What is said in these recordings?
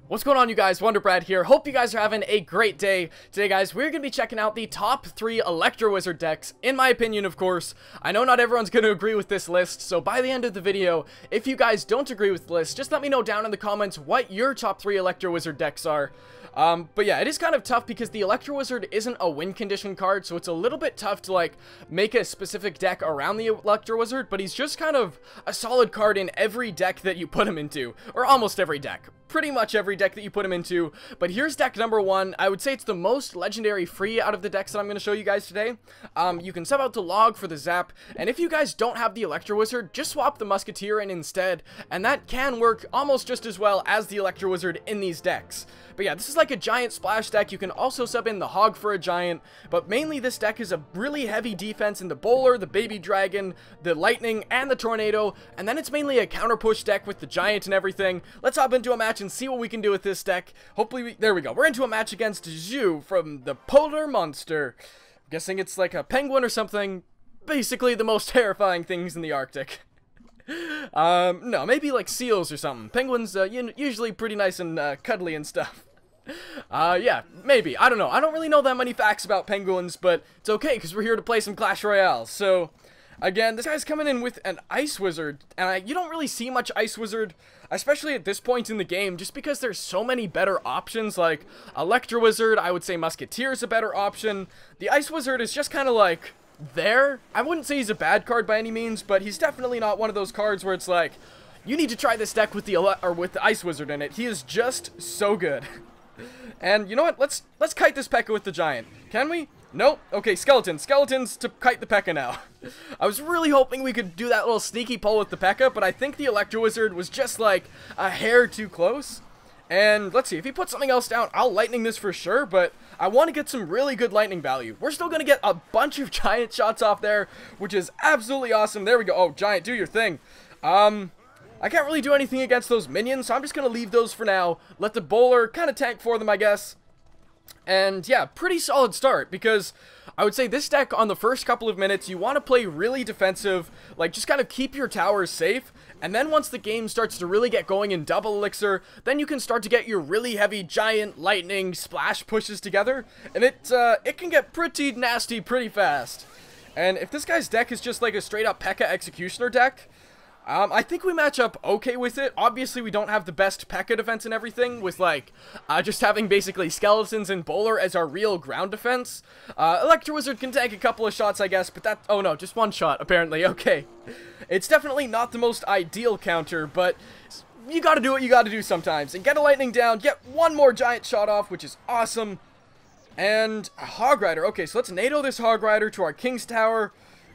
What's going on, you guys? WonderBrad here. Hope you guys are having a great day. Today, guys, we're going to be checking out the top 3 Electro Wizard decks, in my opinion, of course. I know not everyone's going to agree with this list, so by the end of the video, if you guys don't agree with the list, just let me know down in the comments what your top 3 Electro Wizard decks are. But yeah, it is kind of tough because the Electro Wizard isn't a win condition card, so it's a little bit tough to, like, make a specific deck around the Electro Wizard, but he's just kind of a solid card in every deck that you put him into, or almost every deck. Pretty much every deck that you put him into. But here's deck number 1. I would say it's the most legendary free out of the decks that I'm going to show you guys today. You can sub out the log for the zap, and if you guys don't have the Electro Wizard, just swap the Musketeer in instead, and that can work almost just as well as the Electro Wizard in these decks. But yeah, this is like a giant splash deck. You can also sub in the Hog for a giant, but mainly this deck is a really heavy defense in the Bowler, the Baby Dragon, the Lightning, and the Tornado, and then it's mainly a counter push deck with the giant and everything. Let's hop into a match and see what we can do with this deck. Hopefully, there we go. We're into a match against Zhu from the Polar Monster. I'm guessing it's like a penguin or something. Basically, the most terrifying things in the Arctic. No, maybe like seals or something. Penguins, usually pretty nice and cuddly and stuff. Yeah, maybe. I don't know. I don't really know that many facts about penguins, but it's okay because we're here to play some Clash Royale. So, again, this guy's coming in with an Ice Wizard, and you don't really see much Ice Wizard, especially at this point in the game, just because there's so many better options, like Electro Wizard. I would say Musketeer's a better option. The Ice Wizard is just kind of like there. I wouldn't say he's a bad card by any means, but he's definitely not one of those cards where it's like, you need to try this deck with the Ice Wizard in it. He is just so good. And you know what? Let's kite this P.E.K.K.A with the giant. Can we? Nope. Okay, skeletons to kite the P.E.K.K.A now. I was really hoping we could do that little sneaky pull with the P.E.K.K.A, but I think the Electro Wizard was just like a hair too close. And let's see, if he puts something else down, I'll lightning this for sure, but I want to get some really good lightning value. We're still going to get a bunch of giant shots off there, which is absolutely awesome. There we go. Oh, giant, do your thing. I can't really do anything against those minions, so I'm just going to leave those for now. Let the Bowler kind of tank for them, I guess. And yeah, pretty solid start, because I would say this deck on the first couple of minutes, you want to play really defensive, like just kind of keep your towers safe, and then once the game starts to really get going in double elixir, then you can start to get your really heavy giant lightning splash pushes together, and it can get pretty nasty pretty fast. And if this guy's deck is just like a straight up P.E.K.K.A Executioner deck, I think we match up okay with it. Obviously, we don't have the best P.E.K.K.A defense and everything, with, like, just having basically skeletons and Bowler as our real ground defense. Electro Wizard can tank a couple of shots, I guess, but that... Oh, no, just one shot, apparently. Okay. It's definitely not the most ideal counter, but you gotta do what you gotta do sometimes. And get a lightning down, get one more giant shot off, which is awesome. And a Hog Rider. Okay, so let's NATO this Hog Rider to our King's Tower,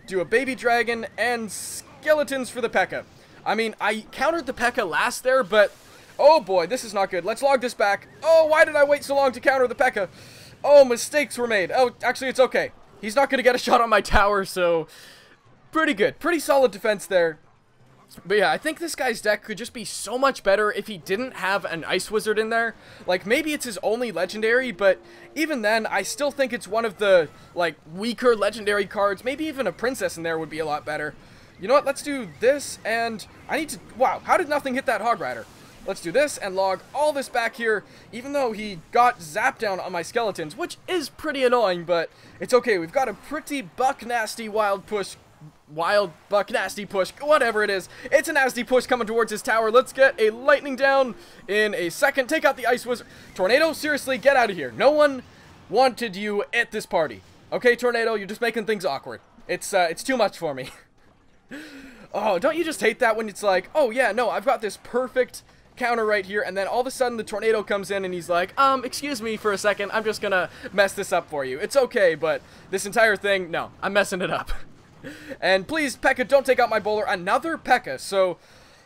do a Baby Dragon, and skeletons for the P.E.K.K.A. I mean, I countered the P.E.K.K.A last there, but oh boy, this is not good. Let's log this back. Oh, why did I wait so long to counter the P.E.K.K.A? Oh, mistakes were made. Oh, actually, it's okay. He's not going to get a shot on my tower, so pretty good. Pretty solid defense there. But yeah, I think this guy's deck could just be so much better if he didn't have an Ice Wizard in there. Like, maybe it's his only legendary, but even then, I still think it's one of the, like, weaker legendary cards. Maybe even a Princess in there would be a lot better. You know what, let's do this, and I need to... Wow, how did nothing hit that Hog Rider? Let's do this and log all this back here, even though he got zapped down on my skeletons, which is pretty annoying, but it's okay. We've got a pretty buck-nasty wild buck-nasty push, whatever it is. It's a nasty push coming towards his tower. Let's get a lightning down in a second. Take out the Ice Wizard. Tornado, seriously, get out of here. No one wanted you at this party. Okay, Tornado, you're just making things awkward. It's too much for me. Oh, don't you just hate that when it's like, oh yeah, no, I've got this perfect counter right here, and then all of a sudden the Tornado comes in and he's like, excuse me for a second, I'm just gonna mess this up for you. It's okay, but this entire thing, no, I'm messing it up. And please, P.E.K.K.A, don't take out my Bowler. Another P.E.K.K.A. So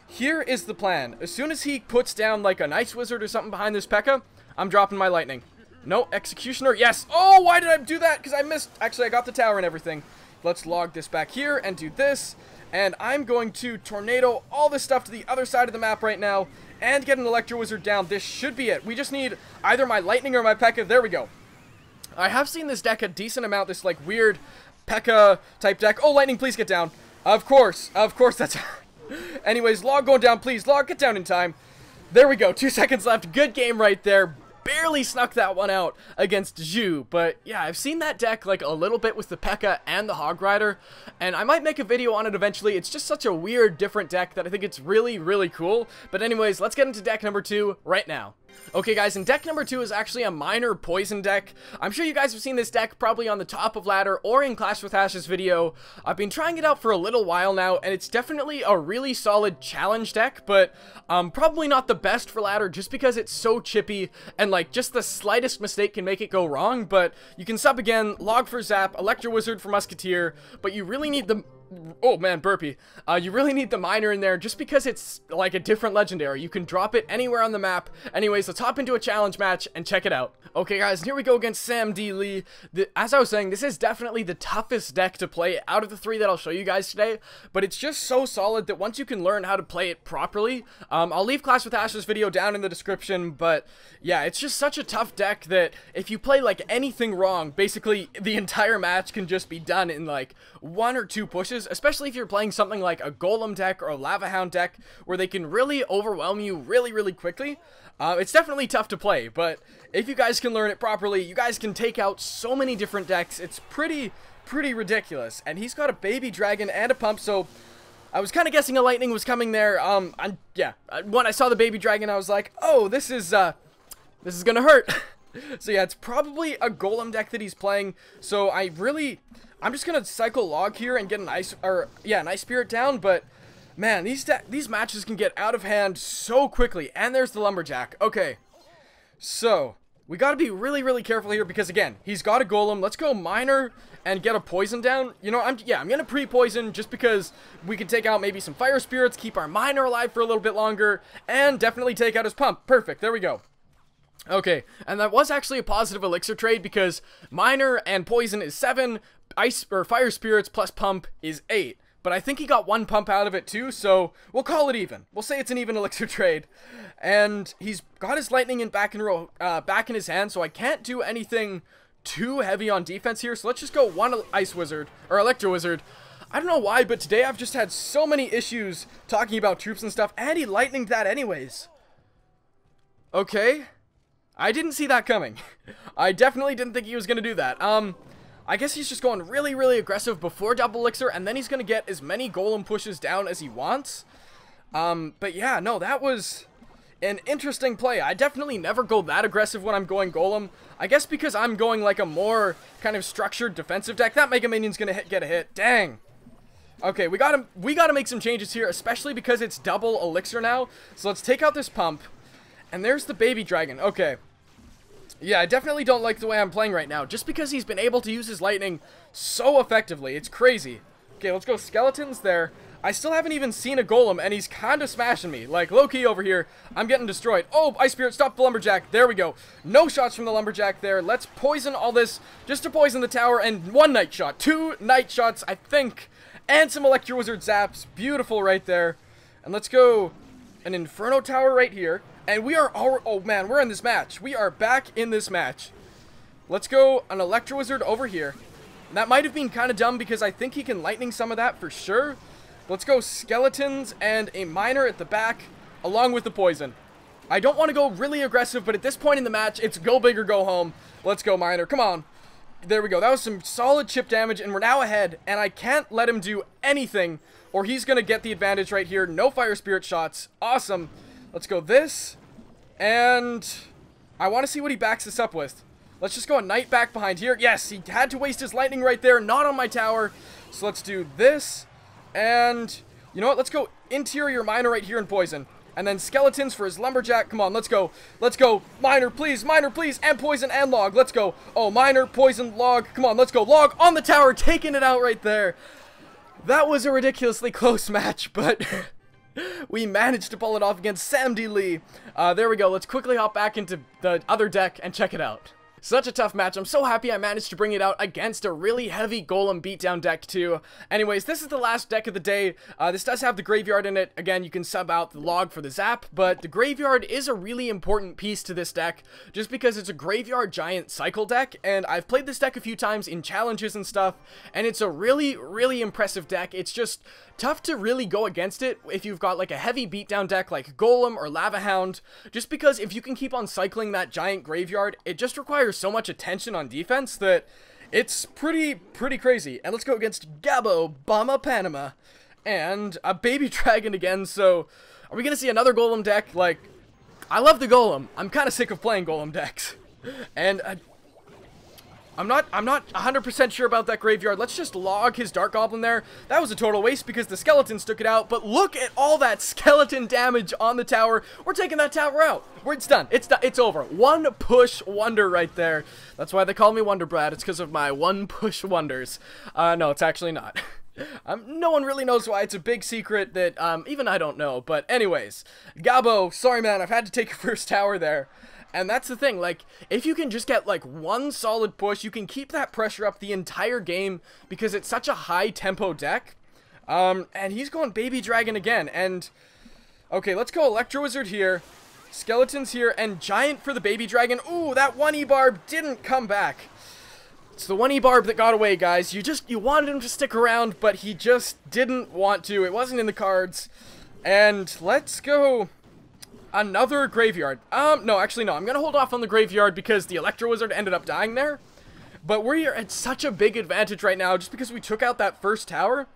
here is the plan. As soon as he puts down like an Ice Wizard or something behind this P.E.K.K.A, I'm dropping my Lightning. No, Executioner, yes. Oh, why did I do that? Because I missed. Actually, I got the tower and everything. Let's log this back here and do this. And I'm going to Tornado all this stuff to the other side of the map right now and get an Electro Wizard down. This should be it. We just need either my Lightning or my P.E.K.K.A. There we go. I have seen this deck a decent amount, this like weird P.E.K.K.A type deck. Oh, Lightning, please get down. Of course, that's... Anyways, log going down, please. Log, get down in time. There we go, 2 seconds left. Good game right there. Barely snuck that one out against Zhu, but yeah, I've seen that deck like a little bit with the P.E.K.K.A. and the Hog Rider, and I might make a video on it eventually. It's just such a weird, different deck that I think it's really, really cool. But anyways, let's get into deck number 2 right now. Okay guys, and deck number 2 is actually a minor poison deck. I'm sure you guys have seen this deck probably on the top of Ladder or in Clash with Ash's video. I've been trying it out for a little while now, and it's definitely a really solid challenge deck, but probably not the best for Ladder just because it's so chippy, and like just the slightest mistake can make it go wrong. But you can sub again, log for Zap, Electro Wizard for Musketeer, but you really need the... Oh man, burpee. You really need the miner in there just because it's like a different legendary. You can drop it anywhere on the map. Anyways, let's hop into a challenge match and check it out. Okay guys, here we go against Sam D. Lee. As I was saying, this is definitely the toughest deck to play out of the 3 that I'll show you guys today, but it's just so solid that once you can learn how to play it properly, I'll leave Clash with Ash's video down in the description, but yeah, it's just such a tough deck that if you play like anything wrong, basically the entire match can just be done in like 1 or 2 pushes, especially if you're playing something like a Golem deck or a Lava Hound deck where they can really overwhelm you really, really quickly. It's definitely tough to play, but if you guys can learn it properly, you guys can take out so many different decks. It's pretty ridiculous. And he's got a baby dragon and a pump, so I was kind of guessing a lightning was coming there. Yeah, when I saw the baby dragon, I was like, oh, this is gonna hurt. So yeah, it's probably a Golem deck that he's playing. So I'm just gonna cycle log here and get an ice spirit down, but man, these matches can get out of hand so quickly. And there's the lumberjack. Okay, so we gotta be really, really careful here because again, he's got a golem. Let's go miner and get a poison down. You know, I'm gonna pre-poison just because we can take out maybe some fire spirits, keep our miner alive for a little bit longer, and definitely take out his pump. Perfect. There we go. Okay, and that was actually a positive elixir trade because miner and poison is 7, ice or fire spirits plus pump is 8. But I think he got 1 pump out of it too, so we'll call it even. We'll say it's an even elixir trade. And he's got his lightning back in his hand, so I can't do anything too heavy on defense here. So let's just go 1 ice wizard or electro wizard. I don't know why, but today I've just had so many issues talking about troops and stuff, and he lightninged that anyways. Okay, I didn't see that coming. I definitely didn't think he was gonna do that. I guess he's just going really, really aggressive before double elixir, and then he's going to get as many golem pushes down as he wants. But yeah, no, that was an interesting play. I definitely never go that aggressive when I'm going golem. I guess because I'm going like a more kind of structured defensive deck. That Mega Minion's going to get a hit. Dang. Okay, we gotta make some changes here, especially because it's double elixir now. So let's take out this pump. And there's the baby dragon. Okay. Yeah, I definitely don't like the way I'm playing right now, just because he's been able to use his lightning so effectively. It's crazy. Okay, let's go skeletons there. I still haven't even seen a golem, and he's kind of smashing me. Like, low-key over here, I'm getting destroyed. Oh, Ice Spirit, stop the lumberjack. There we go. No shots from the lumberjack there. Let's poison all this just to poison the tower, and 1 night shot. 2 night shots, I think, and some Electro Wizard zaps. Beautiful right there. And let's go an Inferno Tower right here. And we are, oh man, we're in this match. We are back in this match. Let's go an Electro Wizard over here. That might have been kind of dumb because I think he can lightning some of that for sure. Let's go skeletons and a miner at the back along with the poison. I don't want to go really aggressive, but at this point in the match, it's go big or go home. Let's go miner. Come on. There we go. That was some solid chip damage, and we're now ahead, and I can't let him do anything, or he's going to get the advantage right here. No fire spirit shots. Awesome. Let's go this, and I want to see what he backs this up with. Let's just go a knight back behind here. Yes, he had to waste his lightning right there, not on my tower. So let's do this, and you know what? Let's go interior miner right here and poison. And then skeletons for his lumberjack. Come on, let's go. Let's go. Miner, please, and poison and log. Let's go. Oh, miner, poison, log. Come on, let's go. Log on the tower, taking it out right there. That was a ridiculously close match, but we managed to pull it off against Sam D. Lee. There we go. Let's quickly hop back into the other deck and check it out. Such a tough match. I'm so happy I managed to bring it out against a really heavy golem beatdown deck too. Anyways, this is the last deck of the day. This does have the graveyard in it. Again, you can sub out the log for the zap, but the graveyard is a really important piece to this deck just because it's a graveyard giant cycle deck, and I've played this deck a few times in challenges and stuff, and it's a really, really impressive deck. It's just tough to really go against it if you've got like a heavy beatdown deck like Golem or Lava Hound, just because if you can keep on cycling that giant graveyard, it just requires so much attention on defense that it's pretty crazy. And let's go against Gabo Bama Panama and a baby dragon again. So are we gonna see another Golem deck? Like, I love the Golem. I'm kind of sick of playing Golem decks, and I'm not 100% sure about that graveyard. Let's just log his Dark Goblin there. That was a total waste because the skeletons took it out, but look at all that skeleton damage on the tower. We're taking that tower out. It's done. It's over. One push wonder right there. That's why they call me Wonderbrad. It's because of my one push wonders. No, it's actually not. No one really knows why. It's a big secret that even I don't know. But anyways, Gabo, sorry man, I've had to take your first tower there. And that's the thing, like, if you can just get, like, one solid push, you can keep that pressure up the entire game because it's such a high-tempo deck. And he's going Baby Dragon again, and, okay, let's go Electro Wizard here, Skeletons here, and Giant for the Baby Dragon. Ooh, that one E-Barb didn't come back. It's the one E-Barb that got away, guys. You wanted him to stick around, but he just didn't want to. It wasn't in the cards. And let's go another graveyard. No, actually, no. I'm going to hold off on the graveyard because the Electro Wizard ended up dying there. But we're at such a big advantage right now just because we took out that first tower.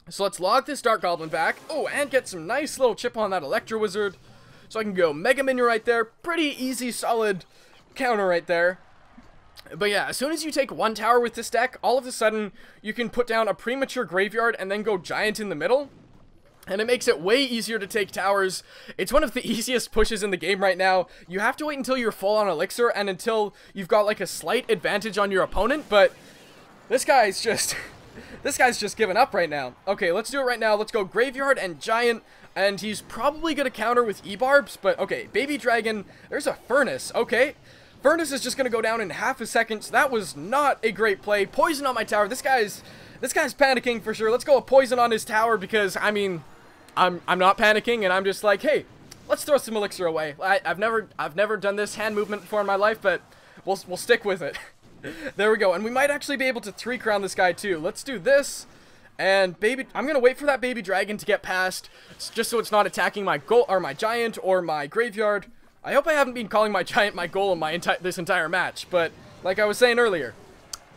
So let's log this Dark Goblin back. Oh, and get some nice little chip on that Electro Wizard. So I can go Mega Minion right there. Pretty easy, solid counter right there. But yeah, as soon as you take one tower with this deck, all of a sudden, you can put down a premature graveyard and then go Giant in the middle. And it makes it way easier to take towers. It's one of the easiest pushes in the game right now. You have to wait until you're full on elixir and until you've got like a slight advantage on your opponent, but this guy's just giving up right now. Okay, let's do it right now. Let's go graveyard and Giant, and he's probably gonna counter with E-Barbs, but okay, Baby Dragon, there's a Furnace, okay. Furnace is just gonna go down in half a second, so that was not a great play. Poison on my tower. This guy's panicking for sure. Let's go a poison on his tower because, I mean, I'm not panicking, and I'm just like, hey, let's throw some elixir away. I've never done this hand movement before in my life, but we'll stick with it. There we go, and we might actually be able to 3-crown this guy too. Let's do this, and I'm gonna wait for that Baby Dragon to get past, just so it's not attacking my my Giant or my graveyard. I hope I haven't been calling my Giant my Golem this entire match, but like I was saying earlier,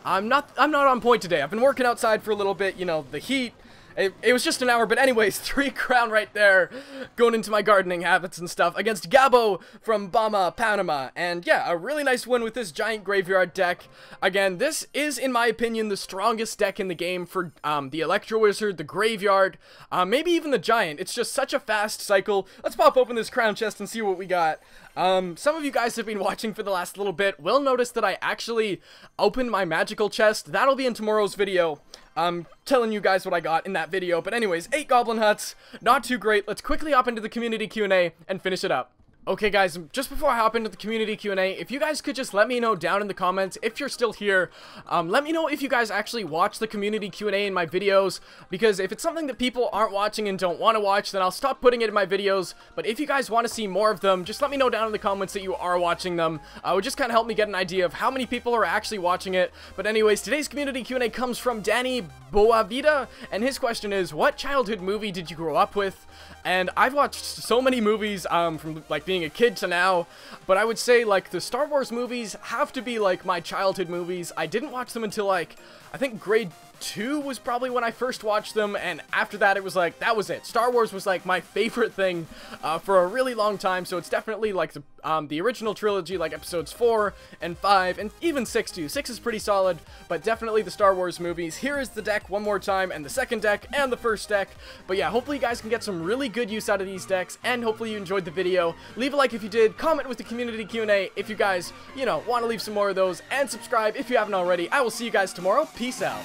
I'm not on point today. I've been working outside for a little bit, you know, the heat. It was just an hour, but anyways, 3-crown right there, going into my gardening habits and stuff, against Gabo from Bama, Panama, and yeah, a really nice win with this Giant Graveyard deck. Again, this is, in my opinion, the strongest deck in the game for the Electro Wizard, the Graveyard, maybe even the Giant. It's just such a fast cycle. Let's pop open this crown chest and see what we got. Some of you guys have been watching for the last little bit will notice that I actually opened my magical chest. That'll be in tomorrow's video. I'm telling you guys what I got in that video. But anyways, 8 Goblin Huts, not too great. Let's quickly hop into the community Q&A and finish it up. Okay guys, just before I hop into the community Q&A, if you guys could just let me know down in the comments if you're still here. Let me know if you guys actually watch the community Q&A in my videos, because if it's something that people aren't watching and don't want to watch, then I'll stop putting it in my videos. But if you guys want to see more of them, just let me know down in the comments that you are watching them. It would just kind of help me get an idea of how many people are actually watching it. But anyways, today's community Q&A comes from Danny Boavida, and his question is, what childhood movie did you grow up with? And I've watched so many movies from like being a kid to now, but I would say like the Star Wars movies have to be like my childhood movies. I didn't watch them until like I think grade 2 was probably when I first watched them, and after that it was like that was it. Star Wars was like my favorite thing for a really long time, so it's definitely like the original trilogy, like episodes 4 and 5 and even 6 too. 6 is pretty solid, but definitely the Star Wars movies. Here is the deck one more time, and the second deck and the first deck. But yeah, hopefully you guys can get some really good use out of these decks, and hopefully you enjoyed the video. Leave a like if you did, comment with the community Q&A if you guys, you know, want to leave some more of those, and subscribe if you haven't already. I will see you guys tomorrow. Peace out.